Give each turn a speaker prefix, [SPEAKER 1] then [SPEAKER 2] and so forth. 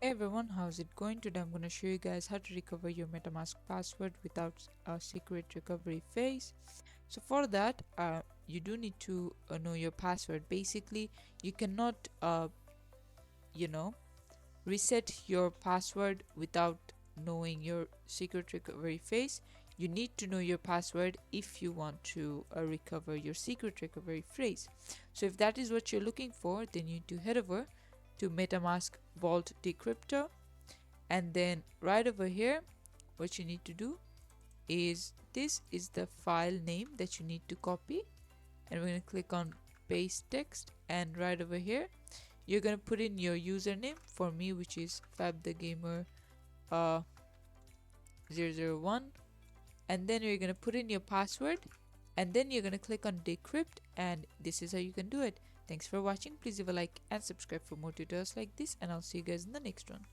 [SPEAKER 1] Hey everyone, how's it going? Today I'm going to show you guys how to recover your MetaMask password without a secret recovery phase. So for that, you do need to know your password. Basically, you cannot, you know, reset your password without knowing your secret recovery phase. You need to know your password if you want to recover your secret recovery phrase. So if that is what you're looking for, then you need to head over to MetaMask Vault Decryptor, and then right over here what you need to do is this is the file name that you need to copy, and we're going to click on paste text, and right over here you're going to put in your username, for me which is fabthegamer 001, and then you're going to put in your password, and then you're going to click on decrypt, and this is how you can do it. Thanks for watching. Please leave a like and subscribe for more tutorials like this, and I'll see you guys in the next one.